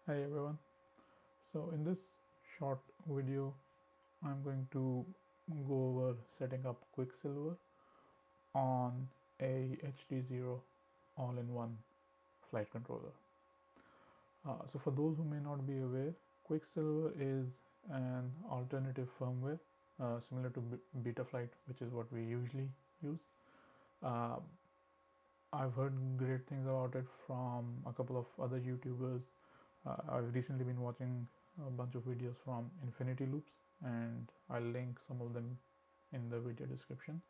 Hi everyone. So in this short video I'm going to go over setting up Quicksilver on a HDZero all-in-one flight controller. So for those who may not be aware, Quicksilver is an alternative firmware similar to Betaflight, which is what we usually use. Uh, I've heard great things about it from a couple of other YouTubers. I've recently been watching a bunch of videos from Infinity Loops, and I'll link some of them in the video description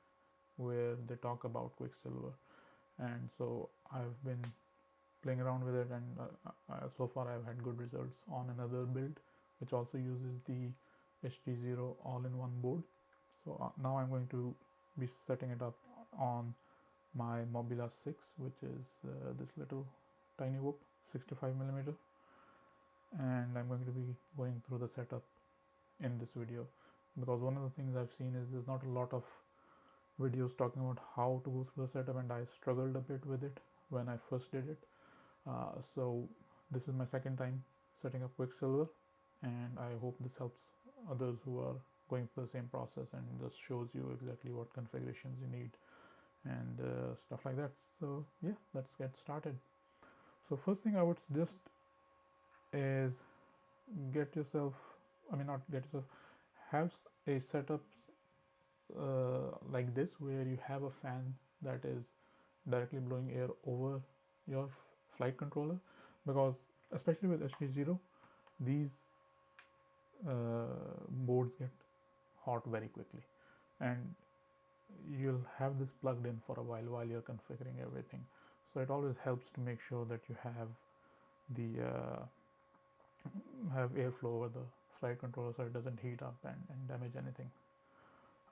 where they talk about Quicksilver. And so I've been playing around with it, and so far I've had good results on another build which also uses the HDZero all-in-one board. So now I'm going to be setting it up on my Mobila 6, which is this little tiny whoop, 65mm, and I'm going to be going through the setup in this video, because one of the things I've seen is there's not a lot of videos talking about how to go through the setup, and I struggled a bit with it when I first did it. So this is my second time setting up Quicksilver, and I hope this helps others who are going through the same process and just shows you exactly what configurations you need and stuff like that. So yeah, let's get started. So first thing I would suggest is get yourself, not get yourself, have a setup like this where you have a fan that is directly blowing air over your flight controller, because especially with HDZero, these boards get hot very quickly, and you'll have this plugged in for a while you're configuring everything. So it always helps to make sure that you the have airflow over the flight controller so it doesn't heat up and damage anything.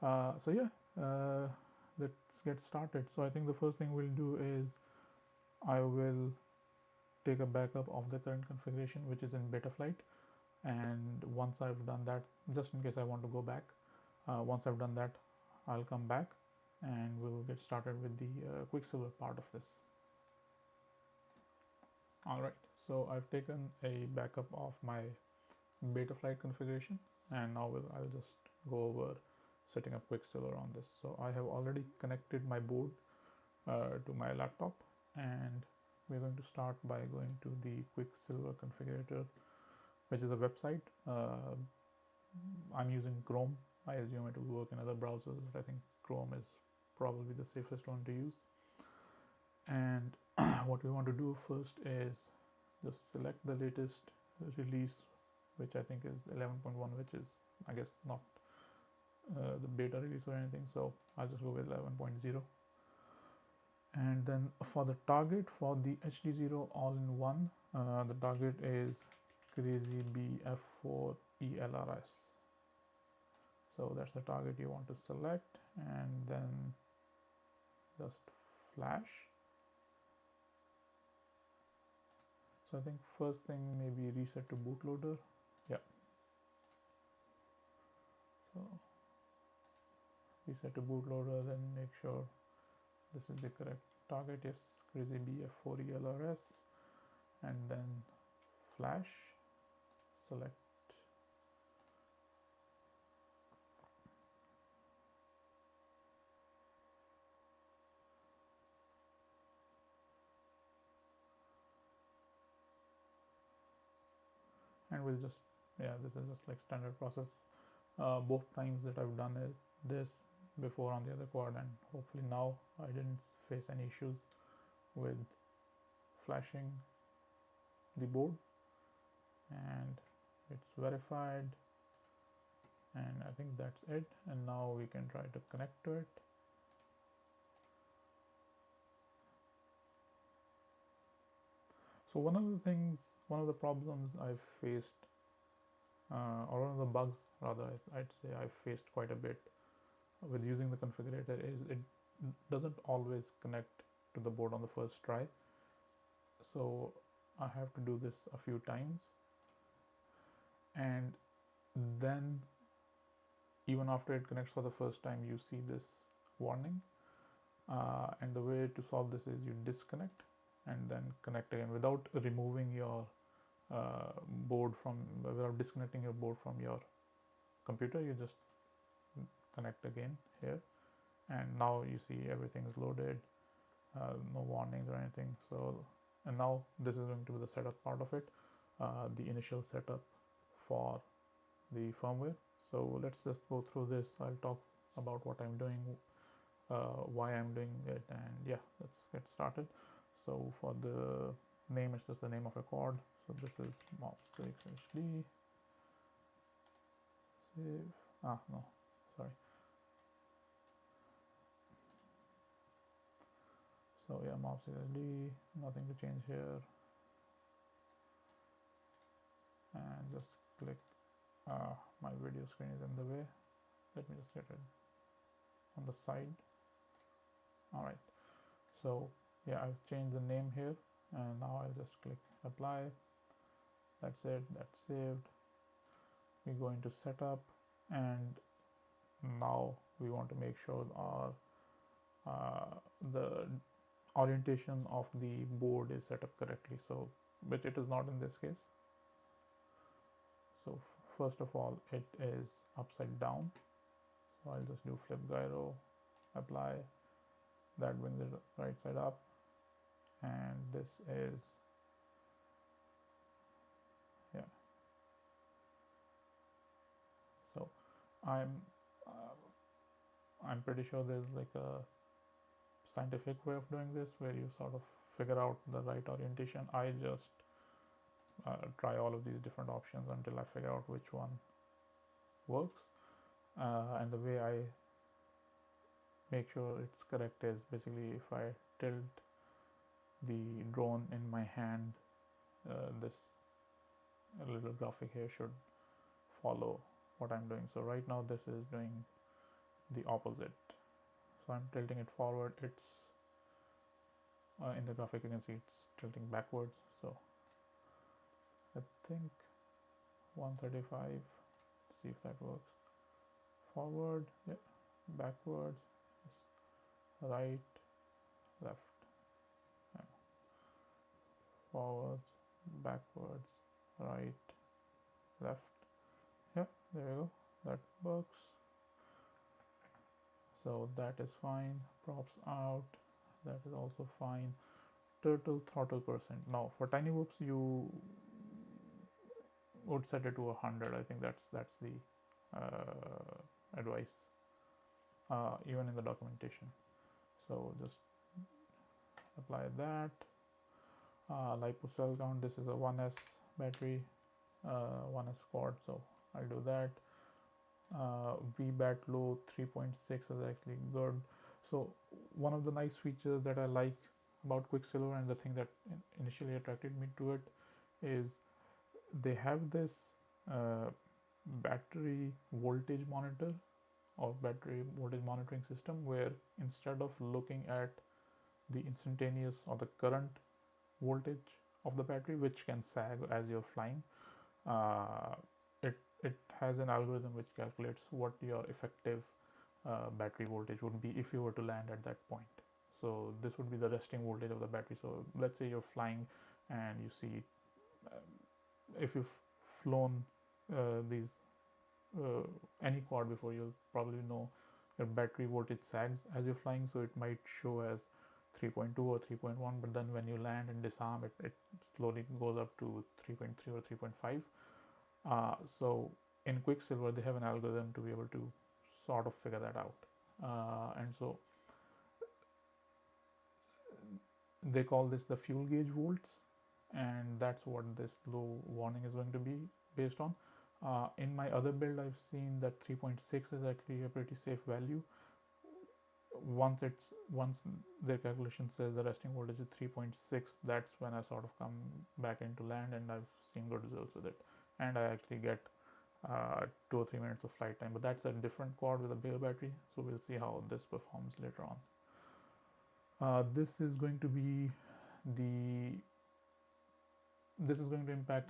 So yeah, let's get started. So I think the first thing we'll do is I will take a backup of the current configuration, which is in Betaflight, and once I've done that, just in case I want to go back, once I've done that, I'll come back and we'll get started with the Quicksilver part of this. Alright, so I've taken a backup of my Betaflight configuration, and now I'll just go over setting up Quicksilver on this. So I have already connected my board to my laptop, and we're going to start by going to the Quicksilver configurator, which is a website. I'm using Chrome. I assume it will work in other browsers, but I think Chrome is probably the safest one to use. And what we want to do first is just select the latest release, which I think is 11.1, which is, I guess, not the beta release or anything, so I'll just go with 11.0. And then for the target for the HDZero all-in-one, the target is Crazy BF4 ELRS. So that's the target you want to select, and then just flash. So I think first thing maybe reset to bootloader. Yeah. So reset to bootloader, then make sure this is the correct target. Yes, Crazy BF4 ELRS, and then flash, select. And we'll just, yeah, this is just like standard process. Both times that I've done this before on the other quad, and hopefully now I didn't face any issues with flashing the board, and it's verified, and I think that's it. And now we can try to connect to it. So one of the problems I've faced, or one of the bugs rather, I'd say I've faced quite a bit with using the configurator, is it doesn't always connect to the board on the first try. So I have to do this a few times, and then even after it connects for the first time, you see this warning, and the way to solve this is you disconnect and then connect again without removing your board from without disconnecting your board from your computer. You just connect again here, and now you see everything is loaded, no warnings or anything. So, and now this is going to be the setup part of it, the initial setup for the firmware. So let's just go through this. I'll talk about what I'm doing, why I'm doing it, and yeah, let's get started. So for the name, it's just the name of a card. So this is mouse6 HD. Save. No, sorry. So yeah, mouse6 HD. Nothing to change here, and just click. My video screen is in the way. Let me just get it on the side. All right. So yeah, I've changed the name here, and now I'll just click apply. That's it. That's saved. We go into setup, and now we want to make sure our the orientation of the board is set up correctly. So, which it is not in this case. So first of all, it is upside down. So I'll just do flip gyro, apply. That brings it right side up, and this is, yeah. So I'm pretty sure there's like a scientific way of doing this where you sort of figure out the right orientation. I just try all of these different options until I figure out which one works, and the way I make sure it's correct is basically if I tilt the drone in my hand, this little graphic here should follow what I'm doing. So right now this is doing the opposite. So I'm tilting it forward. It's in the graphic you can see it's tilting backwards. So I think 135. Let's see if that works. Forward, yeah, backwards, right, left, yeah. Forwards, backwards, right, left. Yeah, there we go. That works. So that is fine. Props out. That is also fine. Turtle throttle percent. Now for tiny whoops, you would set it to 100. I think that's the advice, even in the documentation. So just apply that. LiPo cell count. This is a 1S battery, 1S quad. So I'll do that. VBAT low 3.6 is actually good. So one of the nice features that I like about Quicksilver, and the thing that initially attracted me to it, is they have this battery voltage monitor or battery voltage monitoring system, where instead of looking at the instantaneous or the current voltage of the battery, which can sag as you're flying, it has an algorithm which calculates what your effective battery voltage would be if you were to land at that point. So this would be the resting voltage of the battery. So let's say you're flying and you see, if you've flown these any quad before, you'll probably know your battery voltage sags as you're flying. So it might show as 3.2 or 3.1, but then when you land and disarm, it slowly goes up to 3.3 or 3.5. So in Quicksilver, they have an algorithm to be able to sort of figure that out, and so they call this the fuel gauge volts, and that's what this low warning is going to be based on. In my other build, I've seen that 3.6 is actually a pretty safe value. Once their calculation says the resting voltage is 3.6, that's when I sort of come back into land, and I've seen good results with it, and I actually get 2 or 3 minutes of flight time. But that's a different quad with a bigger battery, so we'll see how this performs later on. This is going to be this is going to impact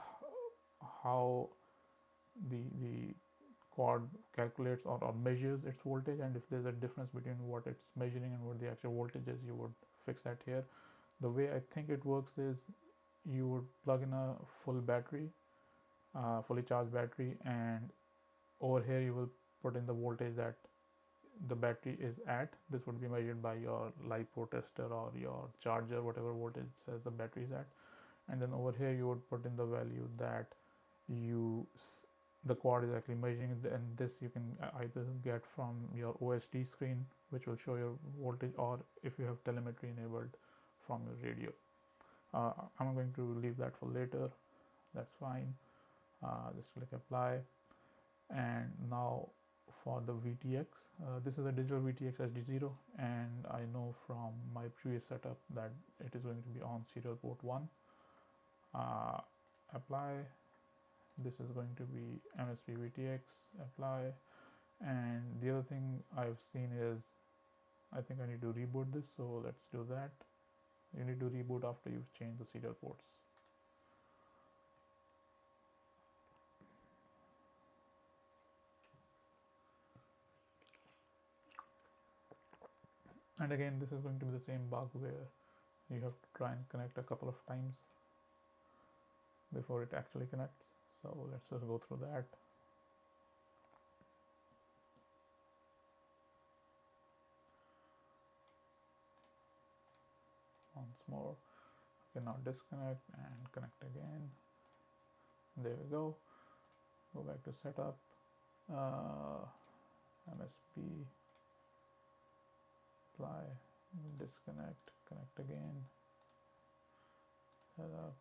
how the quad calculates or measures its voltage, and if there's a difference between what it's measuring and what the actual voltage is, you would fix that here. The way I think it works is you would plug in a full battery, fully charged battery, and over here you will put in the voltage that the battery is at. This would be measured by your LiPo tester or your charger, whatever voltage says the battery is at. And then over here you would put in the value that the quad is actually measuring, and this you can either get from your OSD screen, which will show your voltage, or if you have telemetry enabled from your radio. I'm going to leave that for later. That's fine. Just click apply, and now for the VTX, this is a digital VTX HDZero, and I know from my previous setup that it is going to be on serial port 1. Apply. This is going to be MSP VTX. Apply. And the other thing I've seen is I think I need to reboot this, so let's do that. You need to reboot after you've changed the serial ports. And again, this is going to be the same bug where you have to try and connect a couple of times before it actually connects. So let's just go through that. Once more. Okay, now disconnect and connect again. There we go. Go back to setup. MSP. Apply. Disconnect. Connect again. Setup.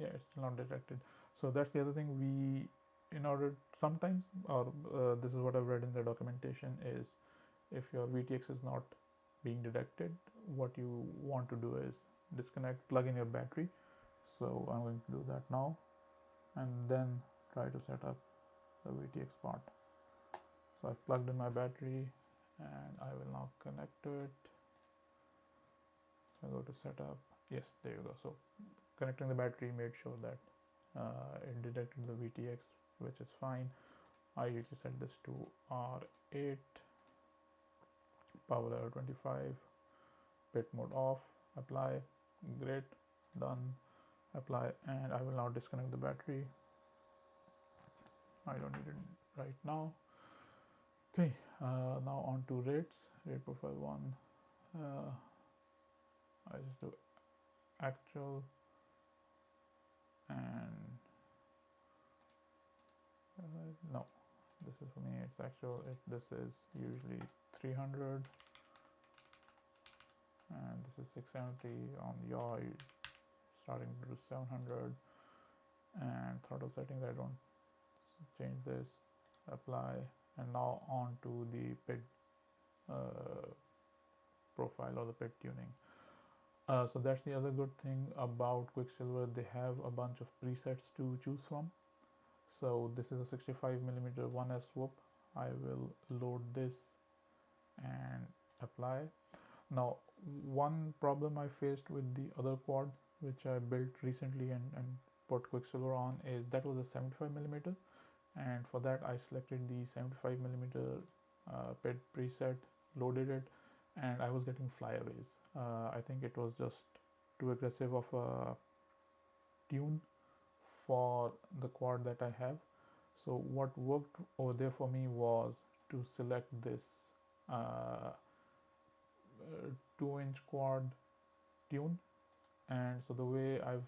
Yeah, it's still not detected. So that's the other thing. In order sometimes, or this is what I've read in the documentation, is if your VTX is not being detected, what you want to do is disconnect, plug in your battery. So I'm going to do that now, and then try to set up the VTX part. So I've plugged in my battery, and I will now connect to it. So I go to setup. Yes, there you go. So connecting the battery made sure that it detected the VTX, which is fine. I usually set this to R8, power level 25, bit mode off, apply, great, done, apply, and I will now disconnect the battery. I don't need it right now. Okay, now on to rates, rate profile 1. I just do actual, and no, this is for me, it's actual. This is usually 300, and this is 670. On yaw, starting to do 700, and throttle settings, I don't change this, apply, and now on to the PID profile or the PID tuning. So that's the other good thing about Quicksilver. They have a bunch of presets to choose from. So this is a 65mm 1S whoop. I will load this and apply. Now, one problem I faced with the other quad, which I built recently and put Quicksilver on, is that was a 75mm, and for that I selected the 75mm PID preset, loaded it, and I was getting flyaways. I think it was just too aggressive of a tune for the quad that I have. So what worked over there for me was to select this 2-inch quad tune. And so the way I've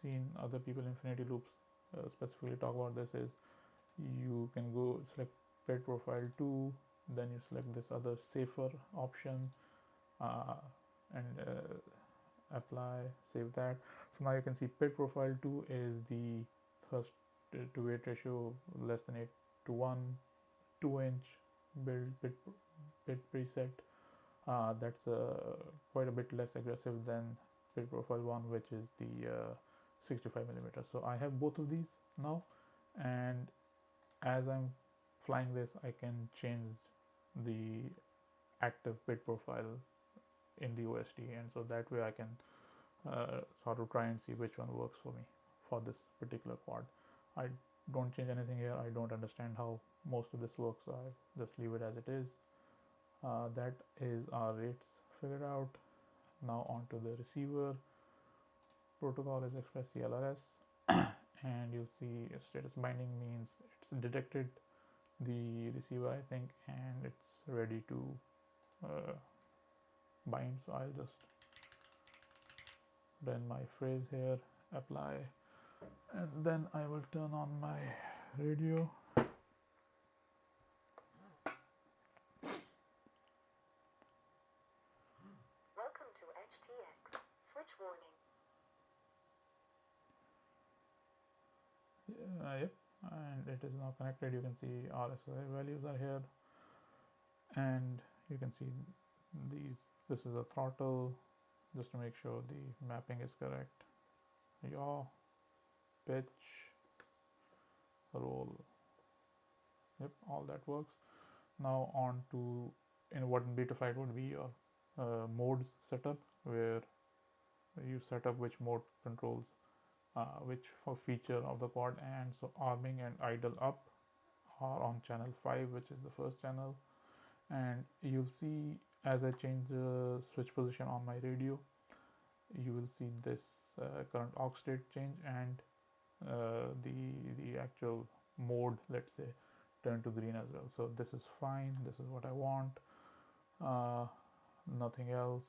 seen other people in Infinity Loops specifically talk about this is you can go select PID profile 2, then you select this other safer option, and apply, save that. So now you can see PID profile 2 is the thrust to weight ratio less than 8:1, 2-inch build PID preset. That's quite a bit less aggressive than PID profile 1, which is the 65mm. So I have both of these now, and as I'm flying this, I can change the active PID profile in the OSD, and so that way I can sort of try and see which one works for me for this particular quad. I don't change anything here. I don't understand how most of this works, so I just leave it as it is. That is our rates figured out. Now onto the receiver. protocol is express CLRS, and you'll see status binding means it's detected the receiver, I think, and it's ready to bind. So I'll just run my phrase here, apply, and then I will turn on my radio. Welcome to HTX. Switch warning. Yep, and it is now connected. You can see RSI values are here, and you can see these. This is a throttle, just to make sure the mapping is correct. Yaw, pitch, roll. Yep, all that works. Now on to what Betaflight would be your modes setup, where you set up which mode controls which for feature of the quad. And so arming and idle up are on channel 5, which is the first channel. And you'll see as I change the switch position on my radio, you will see this current aux state change, and the actual mode, let's say, turn to green as well. So this is fine, this is what I want, nothing else.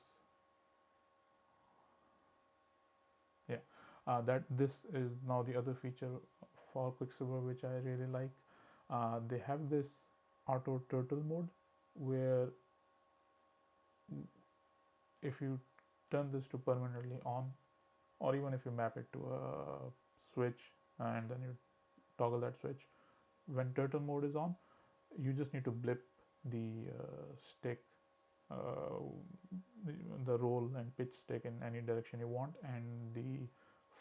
Yeah, that this is now the other feature for Quicksilver which I really like. They have this auto turtle mode, where if you turn this to permanently on, or even if you map it to a switch and then you toggle that switch, when turtle mode is on, you just need to blip the stick, uh, the roll and pitch stick in any direction you want, and the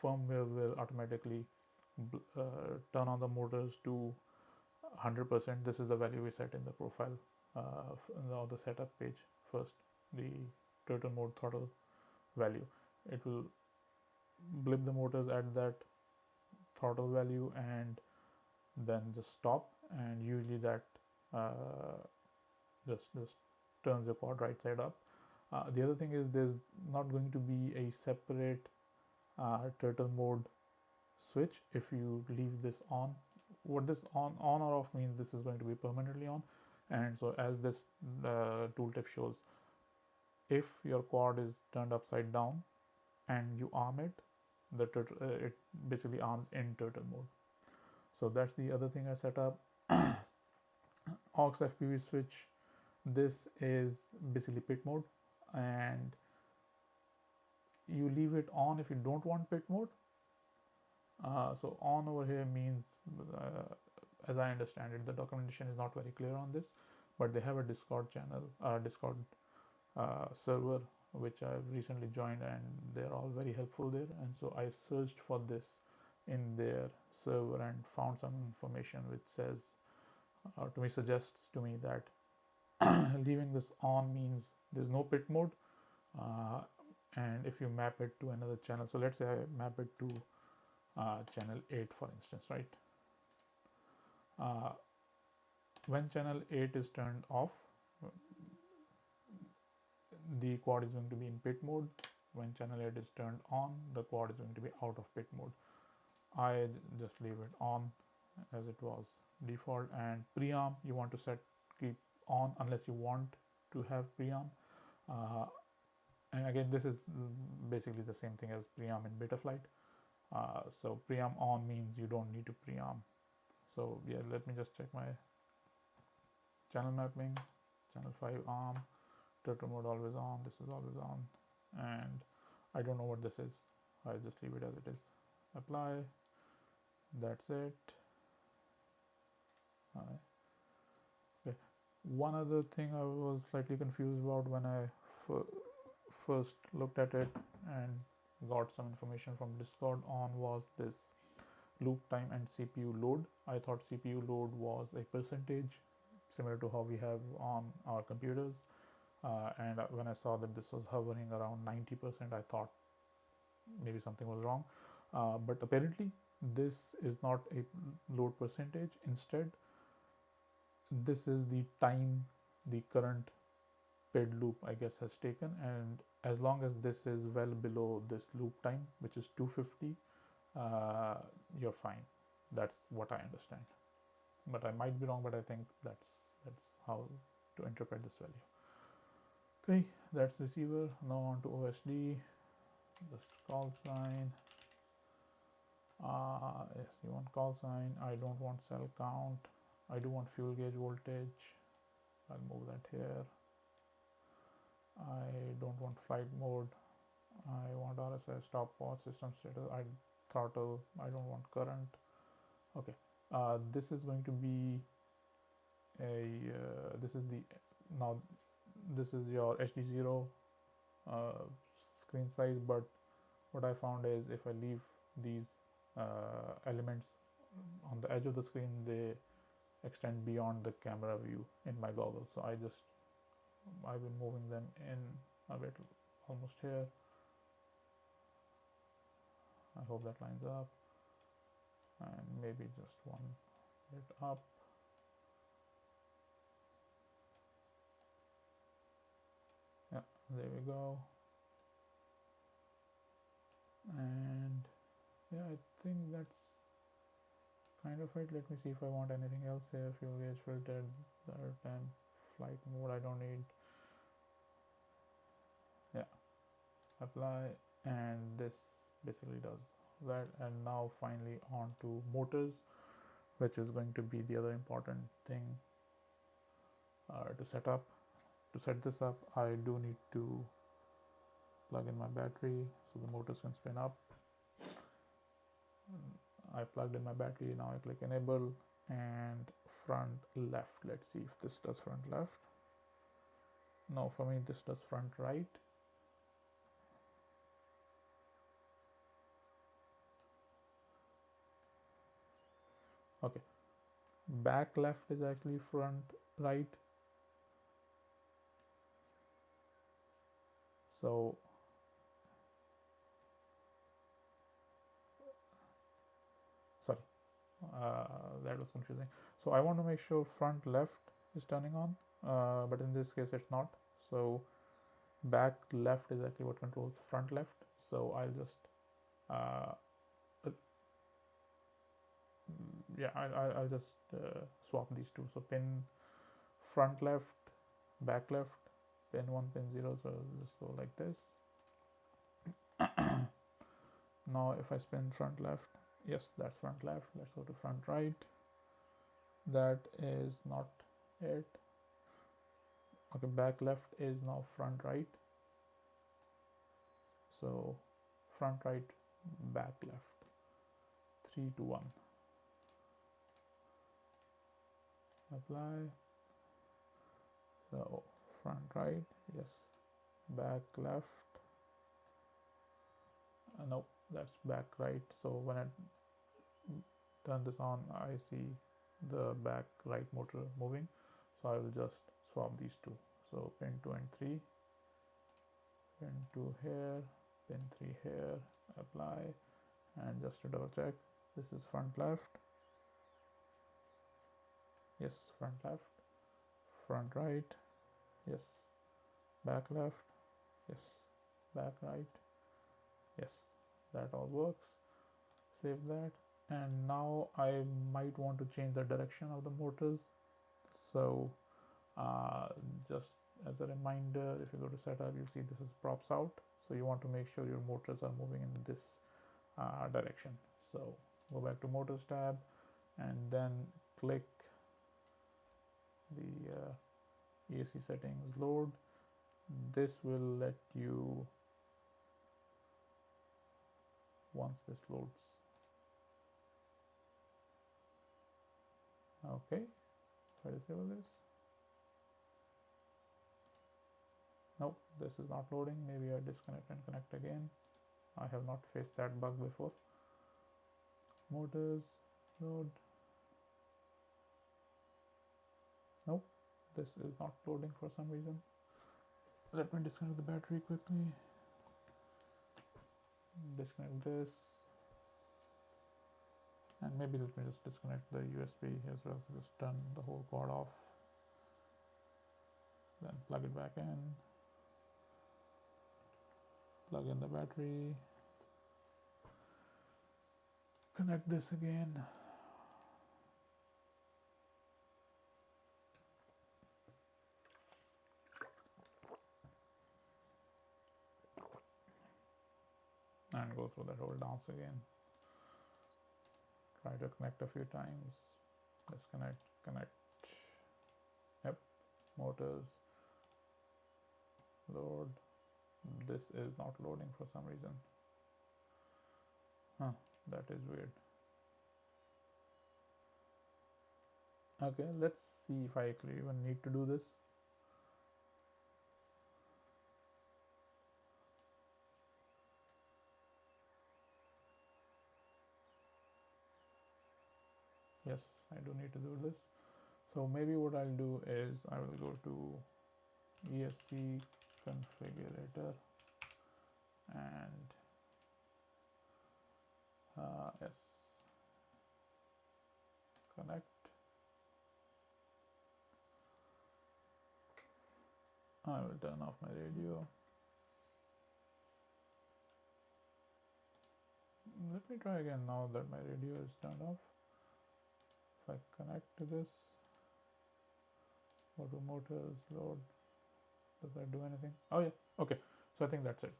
firmware will automatically turn on the motors to 100%. This is the value we set in the profile on the setup page first, the turtle mode throttle value. It will blip the motors at that throttle value and then just stop, and usually that just turns the quad right side up. The other thing is there's not going to be a separate turtle mode switch if you leave this on. What this on or off means, this is going to be permanently on. And so as this tooltip shows, if your quad is turned upside down and you arm it, it basically arms in turtle mode. So that's the other thing I set up. Aux FPV switch, this is basically pit mode, and you leave it on if you don't want pit mode. So on over here means, as I understand it, the documentation is not very clear on this, but they have a Discord channel, Discord server, which I've recently joined, and they're all very helpful there. And so I searched for this in their server and found some information which says, suggests to me that leaving this on means there's no pit mode, and if you map it to another channel, so let's say I map it to channel 8 for instance, right? When channel 8 is turned off, the quad is going to be in pit mode. When channel 8 is turned on, the quad is going to be out of pit mode. I just leave it on as it was default. And prearm you want to keep on unless you want to have prearm. And again, this is basically the same thing as prearm in Betaflight. So prearm on means you don't need to prearm. So yeah, let me just check my channel mapping. Channel 5 arm, turtle mode always on, this is always on, and I don't know what this is. I'll just leave it as it is. Apply. That's it. Okay. One other thing I was slightly confused about when I first looked at it and got some information from Discord on was this loop time and CPU load. I thought CPU load was a percentage similar to how we have on our computers, and when I saw that this was hovering around 90%, I thought maybe something was wrong, but apparently this is not a load percentage. Instead, this is the time the current PID loop, I guess, has taken, and as long as this is well below this loop time, which is 250, you're fine. That's what I understand, but I might be wrong, but I think that's how to interpret this value. Okay, that's receiver. Now on to OSD. Just call sign. Yes, you want call sign. I don't want cell count. I do want fuel gauge voltage. I'll move that here. I don't want flight mode. I want RSS, stopwatch, system status. I throttle. I don't want current. Okay, this is going to be a this is the now this is your HDZero screen size, but what I found is if I leave these elements on the edge of the screen, they extend beyond the camera view in my goggles. So I've been moving them in a bit, almost here. I hope that lines up, and maybe just one bit up. Yeah, there we go. And yeah, I think that's kind of it. Let me see if I want anything else here. Fuel gauge filtered, and flight mode I don't need. Yeah, apply, and this basically does that. And now finally on to motors, which is going to be the other important thing to set up. To set this up, I do need to plug in my battery so the motors can spin up. I plugged in my battery. Now I click enable and front left. Let's see if this does front left. No, for me this does front right. Okay, back left is actually front right. So sorry, that was confusing. So I want to make sure front left is turning on, but in this case it's not. So back left is actually what controls front left. So I'll just yeah, I'll just swap these two. So pin front left, back left, pin 1, pin 0. So just go like this. Now if I spin front left, yes, that's front left. Let's go to front right. That is not it. Okay, back left is now front right. So front right, back left. 3, 2, 1. Apply. So front right, yes. Back left. Nope, that's back right. So when I turn this on, I see the back right motor moving. So I will just swap these two. So pin 2 and 3. Pin 2 here, pin 3 here. Apply. And just to double check, this is front left. Yes, front left. Front right. Yes. Back left. Yes. Back right. Yes, that all works. Save that. And now I might want to change the direction of the motors. So just as a reminder, if you go to setup, you'll see this is props out. So you want to make sure your motors are moving in this direction. So go back to motors tab and then click the AC settings load. This will let you, once this loads. Okay, if I disable this. Nope, this is not loading. Maybe I disconnect and connect again. I have not faced that bug before. Motors, load. Nope, this is not loading for some reason. Let me disconnect the battery quickly. Disconnect this. And maybe let me just disconnect the USB as well. So just turn the whole quad off. then plug it back in, plug in the battery, connect this again. And go through that whole dance again. Try to connect a few times. Disconnect, connect. Yep, motors. Load. This is not loading for some reason. Huh, that is weird. Okay, let's see if I actually even need to do this. Yes, I do need to do this. So maybe what I'll do is I will go to ESC configurator and yes, connect. I will turn off my radio. Let me try again now that my radio is turned off. If I connect to this, go to motors, load, does that do anything? Oh yeah, okay, so I think that's it.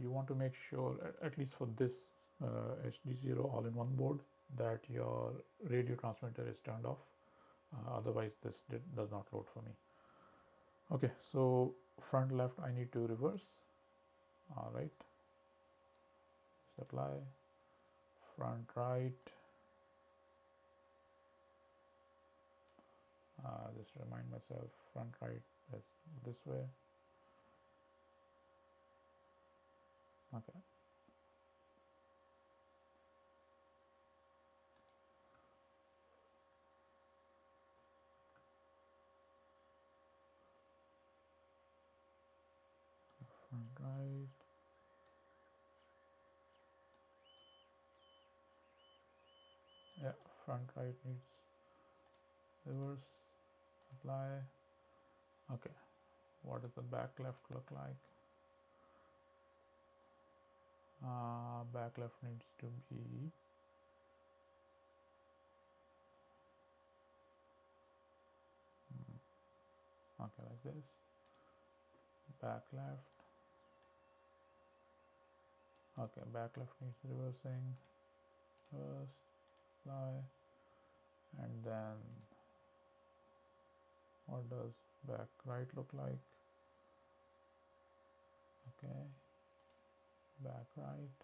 You want to make sure, at least for this HDZero all-in-one board, that your radio transmitter is turned off. Otherwise this does not load for me. Okay, so front left I need to reverse. All right, supply, front right. Just remind myself, front right is this way. Okay. Front right. Yeah, front right needs reverse, apply. Okay, what does the back left look like? Back left needs to be okay, like this. Back left. Okay, back left needs reversing. First, apply, and then what does back right look like? Okay, back right.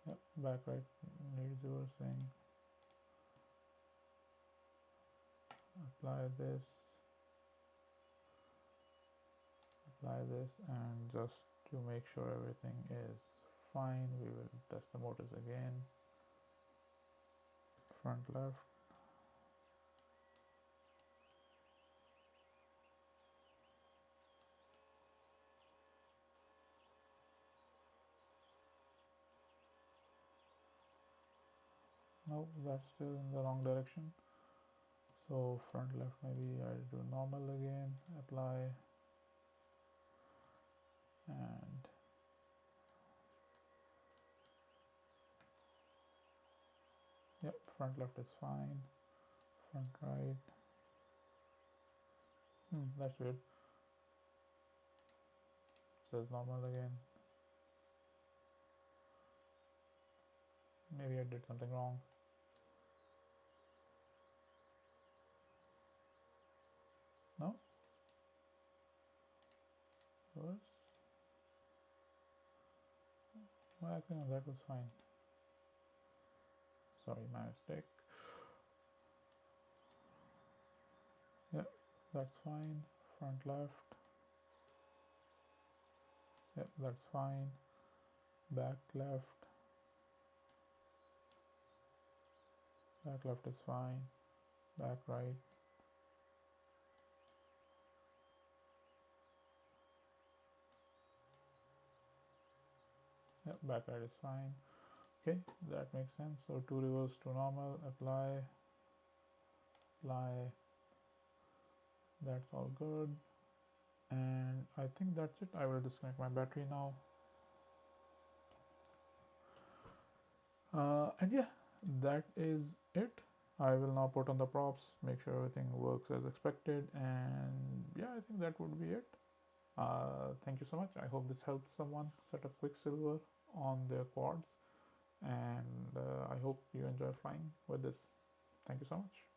Yep, back right needs reversing. Apply this, and just to make sure everything is fine, we will test the motors again. Front left. Nope, that's still in the wrong direction. So front left, maybe I do normal again, apply, and yep, front left is fine. Front right. That's weird. It says normal again. Maybe I did something wrong. No? Reverse? Well, I think that was fine. Sorry, my mistake. Yep, that's fine. Front left. Yep, that's fine. Back left. Back left is fine. Back right. Yep, back right is fine. Okay, that makes sense. So to reverse to normal, apply, That's all good. And I think that's it. I will disconnect my battery now. And yeah, that is it. I will now put on the props, make sure everything works as expected, and yeah, I think that would be it. Thank you so much. I hope this helps someone set up Quicksilver on their quads, and I hope you enjoy flying with this. Thank you so much.